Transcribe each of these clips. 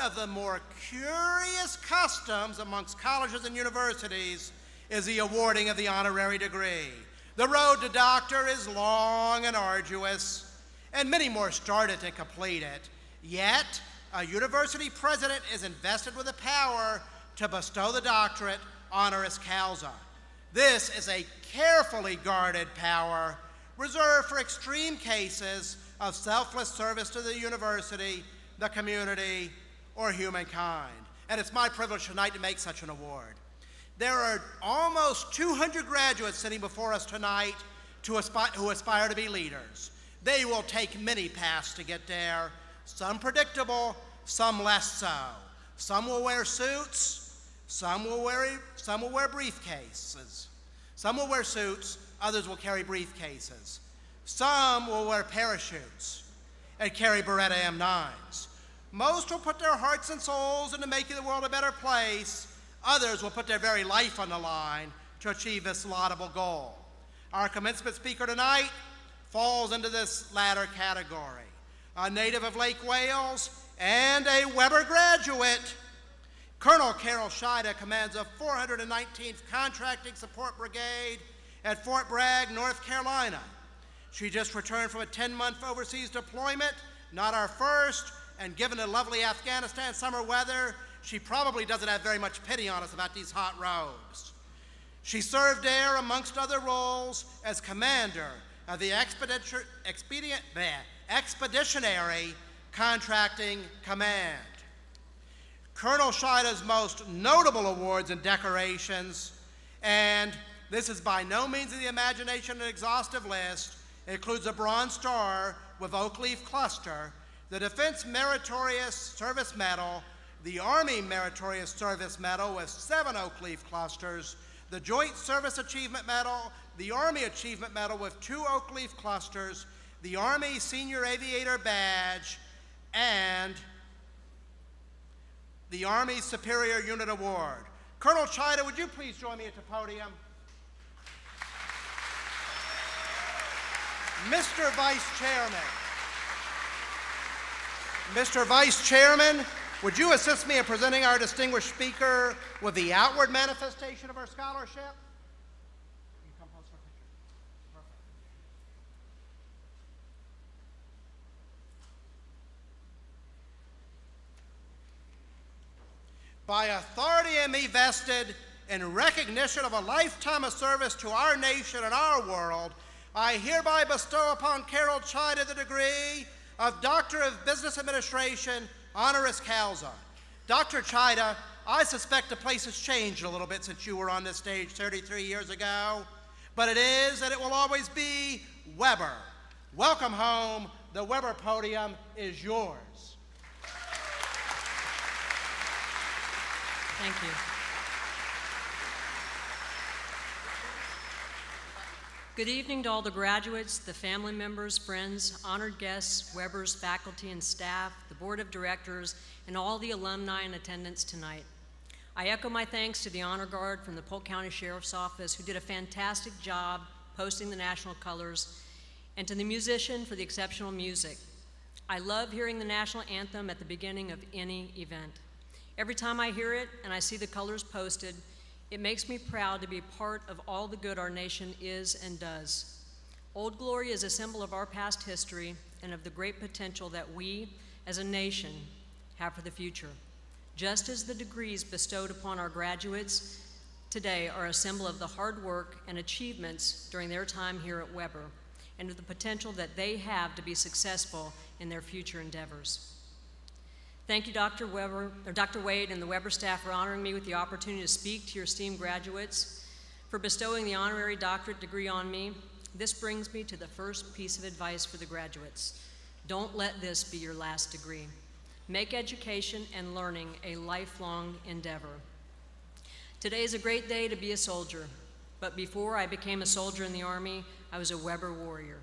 of the more curious customs amongst colleges and universities is the awarding of the honorary degree. The road to doctor is long and arduous, and many more start it and complete it. Yet, a university president is invested with the power to bestow the doctorate honoris causa. This is a carefully guarded power reserved for extreme cases of selfless service to the university, the community, or humankind. And it's my privilege tonight to make such an award. There are almost 200 graduates sitting before us tonight who aspire to be leaders. They will take many paths to get there, some predictable, some less so. Some will wear suits, some will wear briefcases. Some will wear suits, others will carry briefcases. Some will wear parachutes and carry Beretta M9s. Most will put their hearts and souls into making the world a better place. Others will put their very life on the line to achieve this laudable goal. Our commencement speaker tonight falls into this latter category. A native of Lake Wales and a Weber graduate, Colonel Carol Tschida commands the 419th Contracting Support Brigade at Fort Bragg, North Carolina. She just returned from a 10-month overseas deployment, not our first, and given the lovely Afghanistan summer weather, she probably doesn't have very much pity on us about these hot robes. She served there, amongst other roles, as commander of the Expeditionary Contracting Command. Colonel Tschida's most notable awards and decorations, and this is by no means in the imagination an exhaustive list, includes a Bronze Star with Oak Leaf Cluster, the Defense Meritorious Service Medal, the Army Meritorious Service Medal with 7 Oak Leaf Clusters, the Joint Service Achievement Medal, the Army Achievement Medal with 2 Oak Leaf Clusters, the Army Senior Aviator Badge, and the Army Superior Unit Award. Colonel Tschida, would you please join me at the podium? Mr. Vice Chairman, would you assist me in presenting our distinguished speaker with the outward manifestation of our scholarship? You come close for a picture. Perfect. By authority in me vested in recognition of a lifetime of service to our nation and our world, I hereby bestow upon Carol Tschida the degree of Doctor of Business Administration, honoris causa. Dr. Tschida, I suspect the place has changed a little bit since you were on this stage 33 years ago, but it is and it will always be Weber. Welcome home. The Weber podium is yours. Thank you. Good evening to all the graduates, the family members, friends, honored guests, Weber's faculty and staff, the board of directors, and all the alumni in attendance tonight. I echo my thanks to the Honor Guard from the Polk County Sheriff's Office, who did a fantastic job posting the national colors, and to the musician for the exceptional music. I love hearing the national anthem at the beginning of any event. Every time I hear it and I see the colors posted, it makes me proud to be part of all the good our nation is and does. Old Glory is a symbol of our past history and of the great potential that we, as a nation, have for the future. Just as the degrees bestowed upon our graduates today are a symbol of the hard work and achievements during their time here at Weber, and of the potential that they have to be successful in their future endeavors. Thank you, Dr. Wade and the Weber staff for honoring me with the opportunity to speak to your esteemed graduates, for bestowing the honorary doctorate degree on me. This brings me to the first piece of advice for the graduates. Don't let this be your last degree. Make education and learning a lifelong endeavor. Today is a great day to be a soldier, but before I became a soldier in the Army, I was a Weber warrior.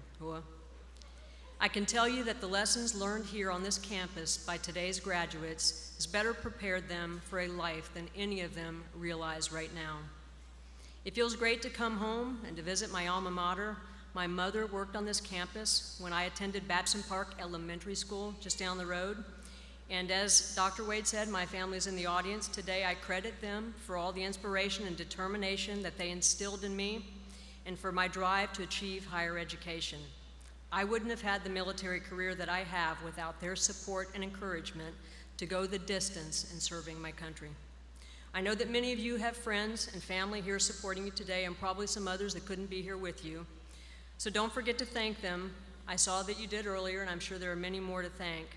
I can tell you that the lessons learned here on this campus by today's graduates has better prepared them for a life than any of them realize right now. It feels great to come home and to visit my alma mater. My mother worked on this campus when I attended Babson Park Elementary School just down the road, And as Dr. Wade said, my family's in the audience today. I credit them for all the inspiration and determination that they instilled in me and for my drive to achieve higher education. I wouldn't have had the military career that I have without their support and encouragement to go the distance in serving my country. I know that many of you have friends and family here supporting you today, and probably some others that couldn't be here with you. So don't forget to thank them. I saw that you did earlier, and I'm sure there are many more to thank.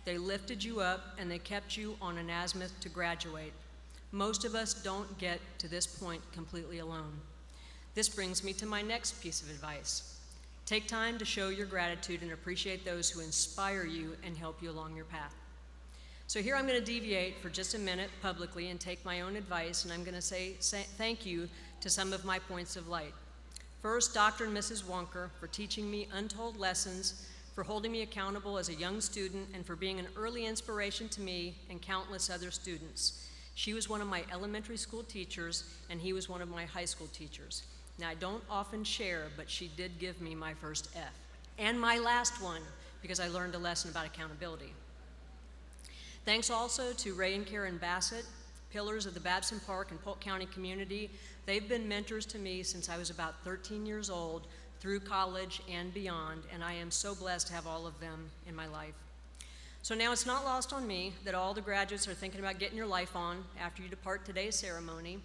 They lifted you up, and they kept you on an azimuth to graduate. Most of us don't get to this point completely alone. This brings me to my next piece of advice. Take time to show your gratitude and appreciate those who inspire you and help you along your path. So here I'm going to deviate for just a minute publicly and take my own advice, and I'm going to say thank you to some of my points of light. First, Dr. and Mrs. Wonker for teaching me untold lessons, for holding me accountable as a young student, and for being an early inspiration to me and countless other students. She was one of my elementary school teachers, and he was one of my high school teachers. Now, I don't often share, but she did give me my first F, and my last one, because I learned a lesson about accountability. Thanks also to Ray and Karen Bassett, pillars of the Babson Park and Polk County community. They've been mentors to me since I was about 13 years old, through college and beyond, and I am so blessed to have all of them in my life. So now it's not lost on me that all the graduates are thinking about getting your life on after you depart today's ceremony,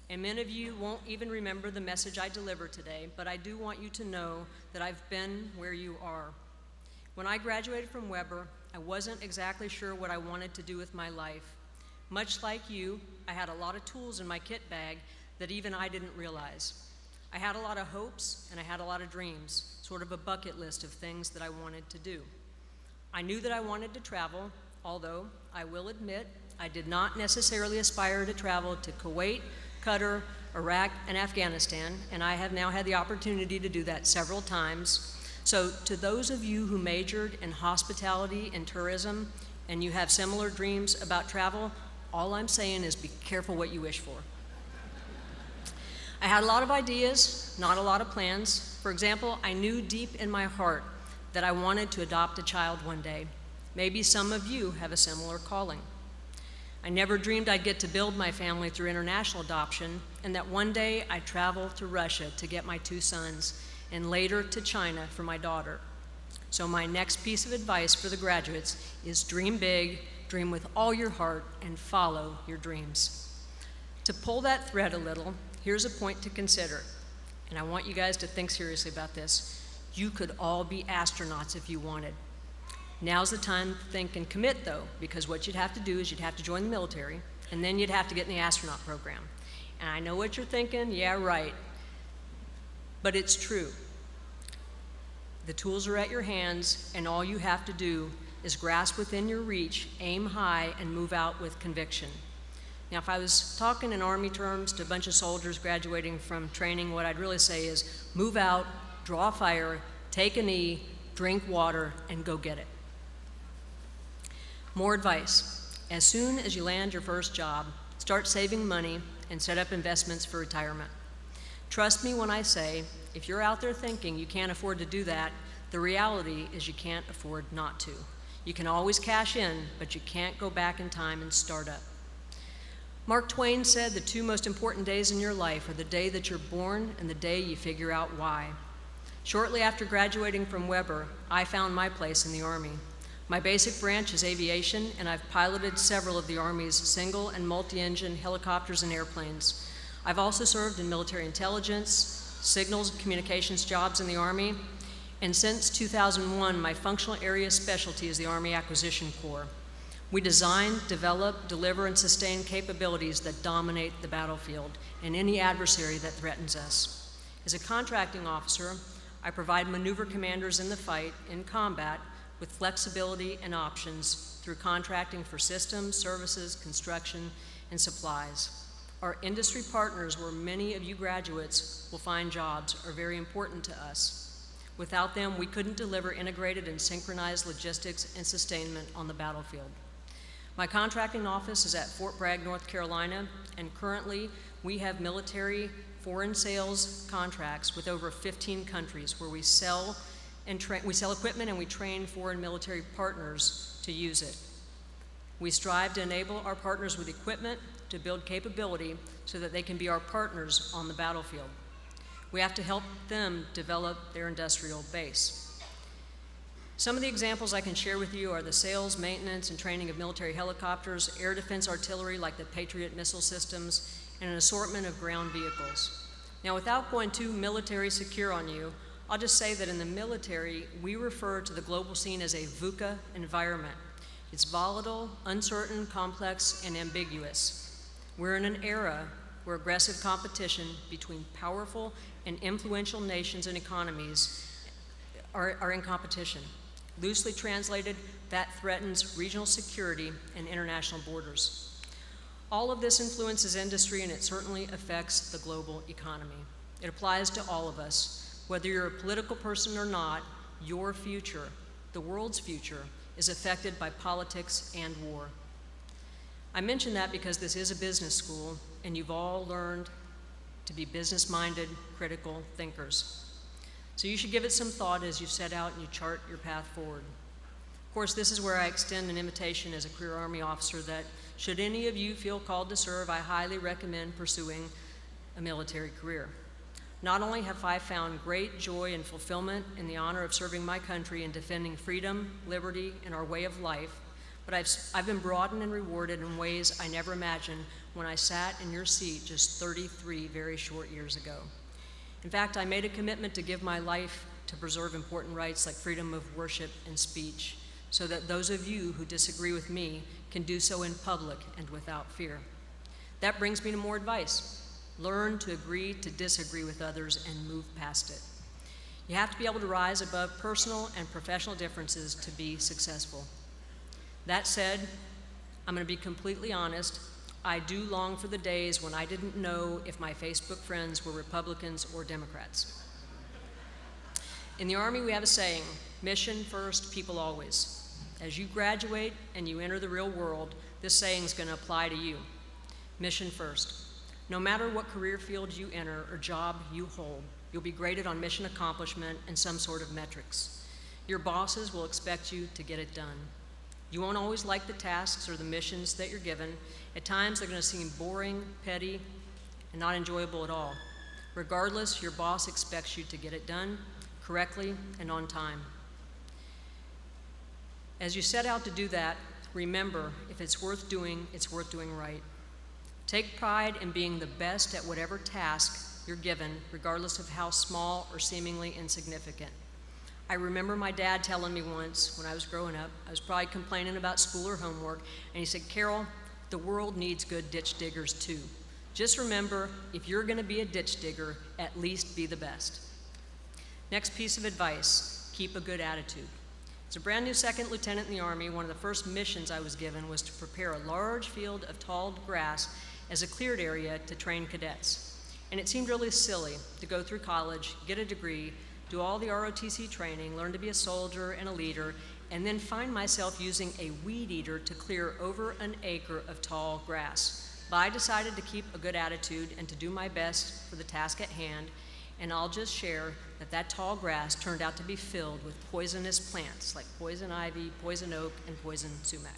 and many of you won't even remember the message I delivered today, but I do want you to know that I've been where you are. When I graduated from Weber, I wasn't exactly sure what I wanted to do with my life. Much like you, I had a lot of tools in my kit bag that even I didn't realize. I had a lot of hopes and I had a lot of dreams, sort of a bucket list of things that I wanted to do. I knew that I wanted to travel, although I will admit I did not necessarily aspire to travel to Kuwait, Qatar, Iraq, and Afghanistan, and I have now had the opportunity to do that several times. So to those of you who majored in hospitality and tourism, and you have similar dreams about travel, all I'm saying is be careful what you wish for. I had a lot of ideas, not a lot of plans. For example, I knew deep in my heart that I wanted to adopt a child one day. Maybe some of you have a similar calling. I never dreamed I'd get to build my family through international adoption, and that one day I'd travel to Russia to get my 2 sons, and later to China for my daughter. So my next piece of advice for the graduates is dream big, dream with all your heart, and follow your dreams. To pull that thread a little, here's a point to consider, and I want you guys to think seriously about this. You could all be astronauts if you wanted. Now's the time to think and commit, though, because what you'd have to do is you'd have to join the military, and then you'd have to get in the astronaut program. And I know what you're thinking, yeah, right. But it's true. The tools are at your hands, and all you have to do is grasp within your reach, aim high, and move out with conviction. Now, if I was talking in Army terms to a bunch of soldiers graduating from training, what I'd really say is move out, draw fire, take a knee, drink water, and go get it. More advice. As soon as you land your first job, start saving money and set up investments for retirement. Trust me when I say, if you're out there thinking you can't afford to do that, the reality is you can't afford not to. You can always cash in, but you can't go back in time and start up. Mark Twain said the 2 most important days in your life are the day that you're born and the day you figure out why. Shortly after graduating from Weber, I found my place in the Army. My basic branch is aviation, and I've piloted several of the Army's single and multi-engine helicopters and airplanes. I've also served in military intelligence, signals and communications jobs in the Army, and since 2001, my functional area specialty is the Army Acquisition Corps. We design, develop, deliver, and sustain capabilities that dominate the battlefield and any adversary that threatens us. As a contracting officer, I provide maneuver commanders in the fight, in combat, with flexibility and options through contracting for systems, services, construction, and supplies. Our industry partners, where many of you graduates will find jobs, are very important to us. Without them, we couldn't deliver integrated and synchronized logistics and sustainment on the battlefield. My contracting office is at Fort Bragg, North Carolina, and currently we have military foreign sales contracts with over 15 countries where we sell equipment and we train foreign military partners to use it. We strive to enable our partners with equipment to build capability so that they can be our partners on the battlefield. We have to help them develop their industrial base. Some of the examples I can share with you are the sales, maintenance, and training of military helicopters, air defense artillery like the Patriot missile systems, and an assortment of ground vehicles. Now, without going too military secure on you, I'll just say that in the military, we refer to the global scene as a VUCA environment. It's volatile, uncertain, complex, and ambiguous. We're in an era where aggressive competition between powerful and influential nations and economies are in competition. Loosely translated, that threatens regional security and international borders. All of this influences industry, and it certainly affects the global economy. It applies to all of us. Whether you're a political person or not, your future, the world's future, is affected by politics and war. I mention that because this is a business school, and you've all learned to be business-minded, critical thinkers. So you should give it some thought as you set out and you chart your path forward. Of course, this is where I extend an invitation as a career Army officer that should any of you feel called to serve, I highly recommend pursuing a military career. Not only have I found great joy and fulfillment in the honor of serving my country and defending freedom, liberty, and our way of life, but I've been broadened and rewarded in ways I never imagined when I sat in your seat just 33 very short years ago. In fact, I made a commitment to give my life to preserve important rights like freedom of worship and speech, so that those of you who disagree with me can do so in public and without fear. That brings me to more advice. Learn to agree to disagree with others and move past it. You have to be able to rise above personal and professional differences to be successful. That said, I'm going to be completely honest. I do long for the days when I didn't know if my Facebook friends were Republicans or Democrats. In the Army, we have a saying, mission first, people always. As you graduate and you enter the real world, this saying is going to apply to you. Mission first. No matter what career field you enter or job you hold, you'll be graded on mission accomplishment and some sort of metrics. Your bosses will expect you to get it done. You won't always like the tasks or the missions that you're given. At times, they're going to seem boring, petty, and not enjoyable at all. Regardless, your boss expects you to get it done correctly and on time. As you set out to do that, remember, if it's worth doing right. Take pride in being the best at whatever task you're given, regardless of how small or seemingly insignificant. I remember my dad telling me once when I was growing up, I was probably complaining about school or homework, and he said, Carol, the world needs good ditch diggers too. Just remember, if you're going to be a ditch digger, at least be the best. Next piece of advice, keep a good attitude. As a brand new second lieutenant in the Army, one of the first missions I was given was to prepare a large field of tall grass as a cleared area to train cadets. And it seemed really silly to go through college, get a degree, do all the ROTC training, learn to be a soldier and a leader, and then find myself using a weed eater to clear over an acre of tall grass. But I decided to keep a good attitude and to do my best for the task at hand, and I'll just share that that tall grass turned out to be filled with poisonous plants like poison ivy, poison oak, and poison sumac.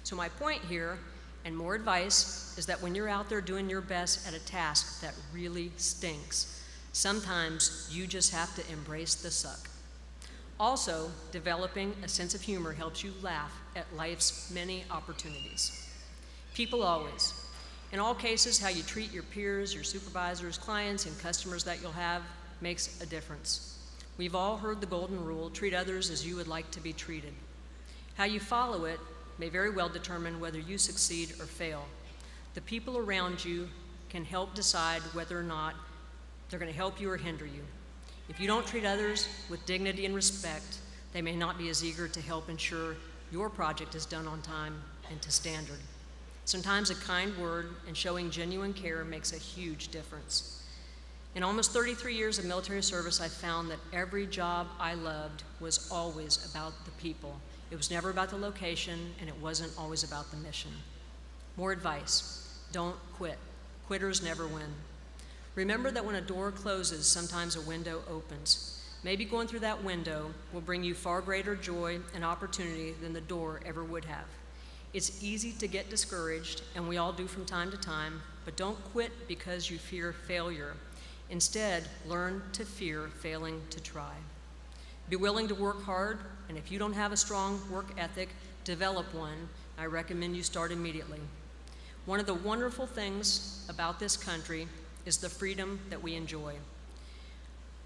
So my point here, and more advice, is that when you're out there doing your best at a task that really stinks, sometimes you just have to embrace the suck. Also, developing a sense of humor helps you laugh at life's many opportunities. People always. In all cases, how you treat your peers, your supervisors, clients, and customers that you'll have makes a difference. We've all heard the golden rule, treat others as you would like to be treated. How you follow it may very well determine whether you succeed or fail. The people around you can help decide whether or not they're going to help you or hinder you. If you don't treat others with dignity and respect, they may not be as eager to help ensure your project is done on time and to standard. Sometimes a kind word and showing genuine care makes a huge difference. In almost 33 years of military service, I found that every job I loved was always about the people. It was never about the location, and it wasn't always about the mission. More advice, don't quit. Quitters never win. Remember that when a door closes, sometimes a window opens. Maybe going through that window will bring you far greater joy and opportunity than the door ever would have. It's easy to get discouraged, and we all do from time to time, but don't quit because you fear failure. Instead, learn to fear failing to try. Be willing to work hard, and if you don't have a strong work ethic, develop one. I recommend you start immediately. One of the wonderful things about this country is the freedom that we enjoy.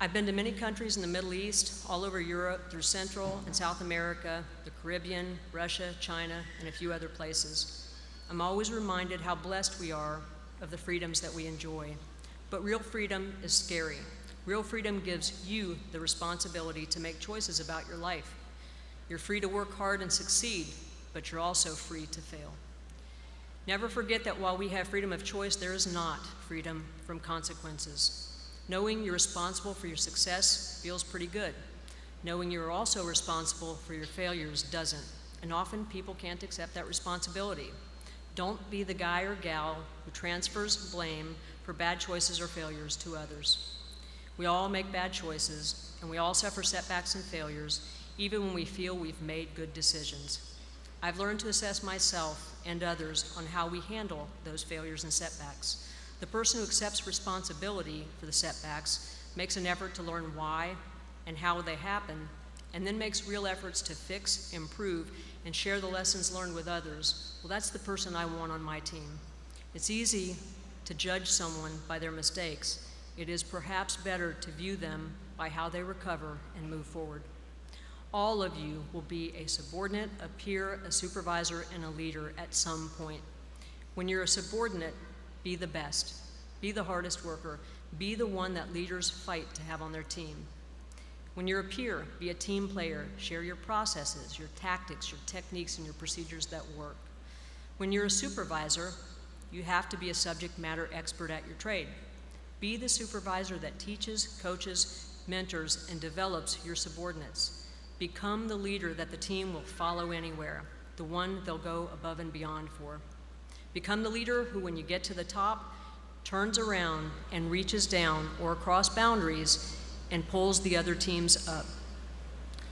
I've been to many countries in the Middle East, all over Europe, through Central and South America, the Caribbean, Russia, China, and a few other places. I'm always reminded how blessed we are of the freedoms that we enjoy. But real freedom is scary. Real freedom gives you the responsibility to make choices about your life. You're free to work hard and succeed, but you're also free to fail. Never forget that while we have freedom of choice, there is not freedom from consequences. Knowing you're responsible for your success feels pretty good. Knowing you're also responsible for your failures doesn't, and often people can't accept that responsibility. Don't be the guy or gal who transfers blame for bad choices or failures to others. We all make bad choices, and we all suffer setbacks and failures, even when we feel we've made good decisions. I've learned to assess myself and others on how we handle those failures and setbacks. The person who accepts responsibility for the setbacks makes an effort to learn why and how they happen, and then makes real efforts to fix, improve, and share the lessons learned with others. Well, that's the person I want on my team. It's easy to judge someone by their mistakes. It is perhaps better to view them by how they recover and move forward. All of you will be a subordinate, a peer, a supervisor, and a leader at some point. When you're a subordinate, be the best, be the hardest worker, be the one that leaders fight to have on their team. When you're a peer, be a team player, share your processes, your tactics, your techniques, and your procedures that work. When you're a supervisor, you have to be a subject matter expert at your trade. Be the supervisor that teaches, coaches, mentors, and develops your subordinates. Become the leader that the team will follow anywhere, the one they'll go above and beyond for. Become the leader who, when you get to the top, turns around and reaches down or across boundaries and pulls the other teams up.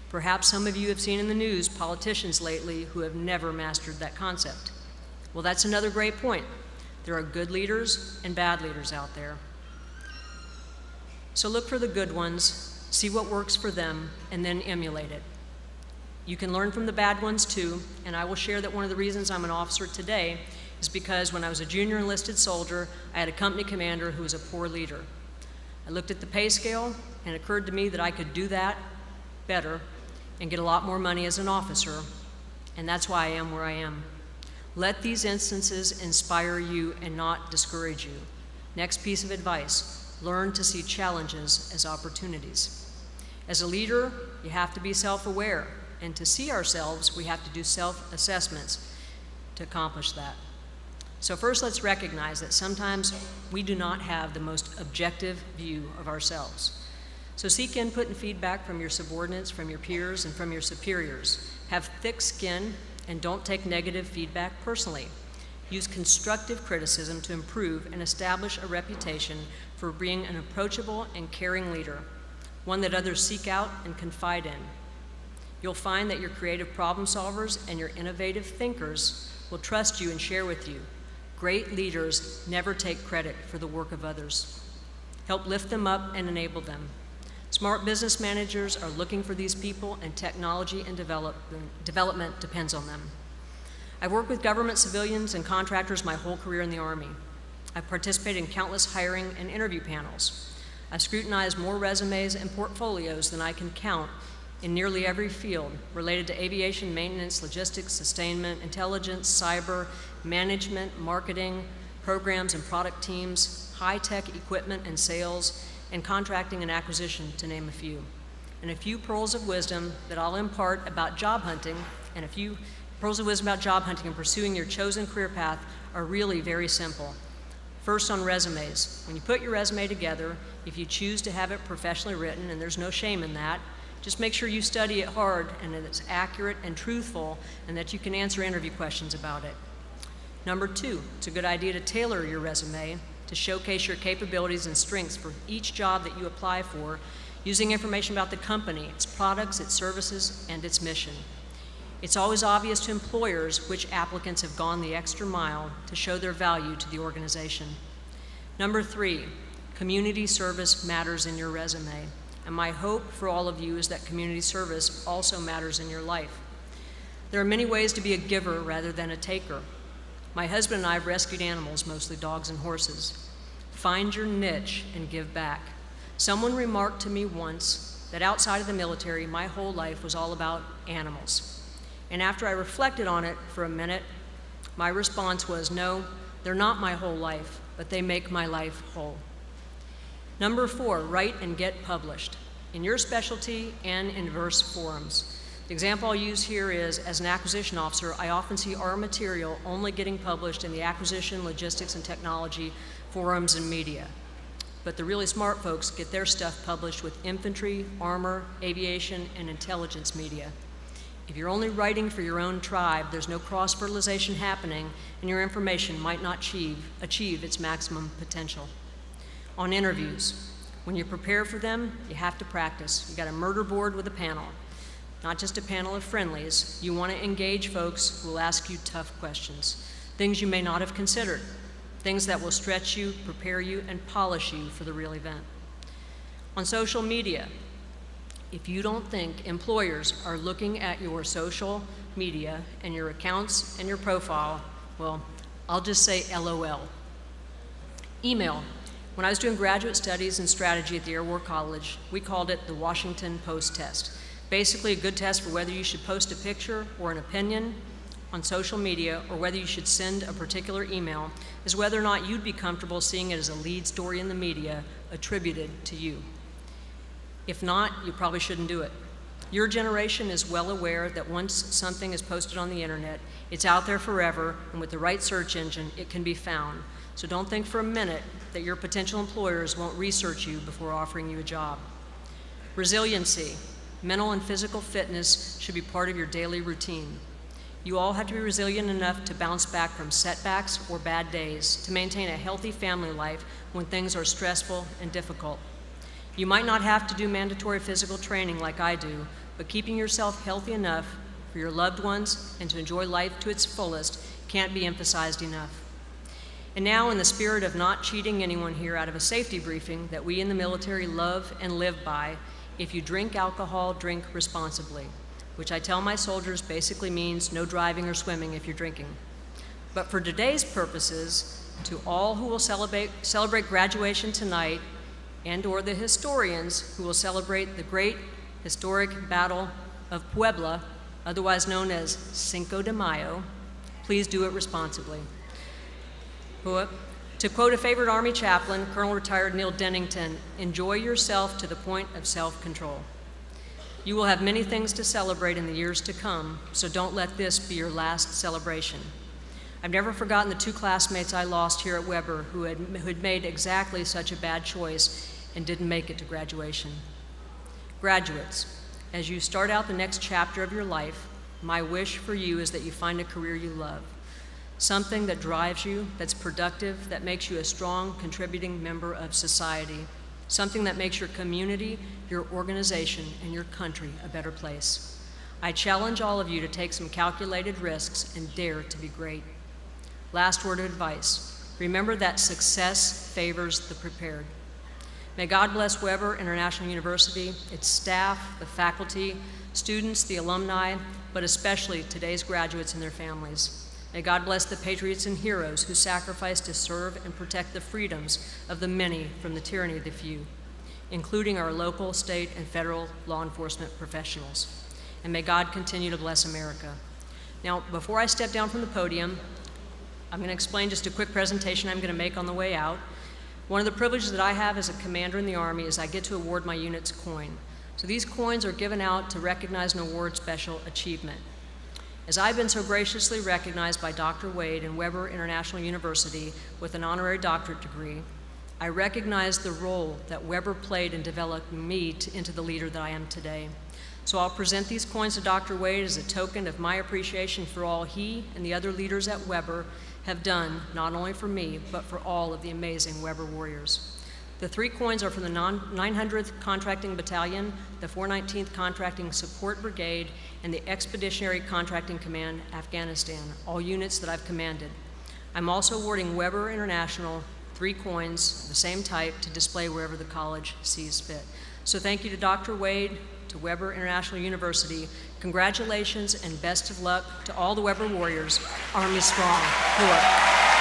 Perhaps some of you have seen in the news politicians lately who have never mastered that concept. Well, that's another great point. There are good leaders and bad leaders out there. So look for the good ones, see what works for them, and then emulate it. You can learn from the bad ones too, and I will share that one of the reasons I'm an officer today is because when I was a junior enlisted soldier, I had a company commander who was a poor leader. I looked at the pay scale, and it occurred to me that I could do that better and get a lot more money as an officer, and that's why I am where I am. Let these instances inspire you and not discourage you. Next piece of advice, learn to see challenges as opportunities. As a leader, you have to be self-aware, and to see ourselves, we have to do self-assessments to accomplish that. So first, let's recognize that sometimes we do not have the most objective view of ourselves. So seek input and feedback from your subordinates, from your peers, and from your superiors. Have thick skin and don't take negative feedback personally. Use constructive criticism to improve and establish a reputation for being an approachable and caring leader, one that others seek out and confide in. You'll find that your creative problem solvers and your innovative thinkers will trust you and share with you. Great leaders never take credit for the work of others. Help lift them up and enable them. Smart business managers are looking for these people, and technology and development depends on them. I've worked with government, civilians, and contractors my whole career in the Army. I've participated in countless hiring and interview panels. I've scrutinized more resumes and portfolios than I can count in nearly every field related to aviation, maintenance, logistics, sustainment, intelligence, cyber, management, marketing, programs and product teams, high-tech equipment and sales, and contracting and acquisition, to name a few. And a few pearls of wisdom that I'll impart about job hunting, and a few pearls of wisdom about job hunting and pursuing your chosen career path are really very simple. First, on resumes. When you put your resume together, if you choose to have it professionally written, and there's no shame in that, just make sure you study it hard and that it's accurate and truthful and that you can answer interview questions about it. Number two, it's a good idea to tailor your resume to showcase your capabilities and strengths for each job that you apply for, using information about the company, its products, its services, and its mission. It's always obvious to employers which applicants have gone the extra mile to show their value to the organization. Number 3, community service matters in your resume. And my hope for all of you is that community service also matters in your life. There are many ways to be a giver rather than a taker. My husband and I have rescued animals, mostly dogs and horses. Find your niche and give back. Someone remarked to me once that outside of the military, my whole life was all about animals. And after I reflected on it for a minute, my response was, no, they're not my whole life, but they make my life whole. Number 4, write and get published in your specialty and in diverse forums. The example I'll use here is, as an acquisition officer, I often see our material only getting published in the acquisition, logistics, and technology forums and media. But the really smart folks get their stuff published with infantry, armor, aviation, and intelligence media. If you're only writing for your own tribe, there's no cross-fertilization happening, and your information might not achieve its maximum potential. On interviews, when you prepare for them, you have to practice. You've got a murder board with a panel, not just a panel of friendlies. You want to engage folks who will ask you tough questions, things you may not have considered, things that will stretch you, prepare you, and polish you for the real event. On social media, if you don't think employers are looking at your social media and your accounts and your profile, well, I'll just say LOL. Email. When I was doing graduate studies in strategy at the Air War College, we called it the Washington Post test. Basically a good test for whether you should post a picture or an opinion on social media or whether you should send a particular email is whether or not you'd be comfortable seeing it as a lead story in the media attributed to you. If not, you probably shouldn't do it. Your generation is well aware that once something is posted on the internet, it's out there forever, and with the right search engine, it can be found. So don't think for a minute that your potential employers won't research you before offering you a job. Resiliency. Mental and physical fitness should be part of your daily routine. You all have to be resilient enough to bounce back from setbacks or bad days, to maintain a healthy family life when things are stressful and difficult. You might not have to do mandatory physical training like I do, but keeping yourself healthy enough for your loved ones and to enjoy life to its fullest can't be emphasized enough. And now, in the spirit of not cheating anyone here out of a safety briefing that we in the military love and live by, if you drink alcohol, drink responsibly, which I tell my soldiers basically means no driving or swimming if you're drinking. But for today's purposes, to all who will celebrate graduation tonight, and or the historians who will celebrate the great historic Battle of Puebla, otherwise known as Cinco de Mayo, please do it responsibly. To quote a favorite Army chaplain, Colonel Retired Neil Dennington, enjoy yourself to the point of self-control. You will have many things to celebrate in the years to come, so don't let this be your last celebration. I've never forgotten the 2 classmates I lost here at Weber who had made exactly such a bad choice and didn't make it to graduation. Graduates, as you start out the next chapter of your life, my wish for you is that you find a career you love, something that drives you, that's productive, that makes you a strong, contributing member of society, something that makes your community, your organization, and your country a better place. I challenge all of you to take some calculated risks and dare to be great. Last word of advice, remember that success favors the prepared. May God bless Weber International University, its staff, the faculty, students, the alumni, but especially today's graduates and their families. May God bless the patriots and heroes who sacrificed to serve and protect the freedoms of the many from the tyranny of the few, including our local, state, and federal law enforcement professionals. And may God continue to bless America. Now, before I step down from the podium, I'm going to explain just a quick presentation I'm going to make on the way out. One of the privileges that I have as a commander in the Army is I get to award my unit's coin. So these coins are given out to recognize and award special achievement. As I've been so graciously recognized by Dr. Wade and Weber International University with an honorary doctorate degree, I recognize the role that Weber played in developing me into the leader that I am today. So I'll present these coins to Dr. Wade as a token of my appreciation for all he and the other leaders at Weber have done, not only for me, but for all of the amazing Weber warriors. The 3 coins are from the 900th Contracting Battalion, the 419th Contracting Support Brigade, and the Expeditionary Contracting Command, Afghanistan, all units that I've commanded. I'm also awarding Weber International 3 coins of the same type to display wherever the college sees fit. So thank you to Dr. Wade, to Weber International University. Congratulations and best of luck to all the Weber Warriors. Army strong. Pull up.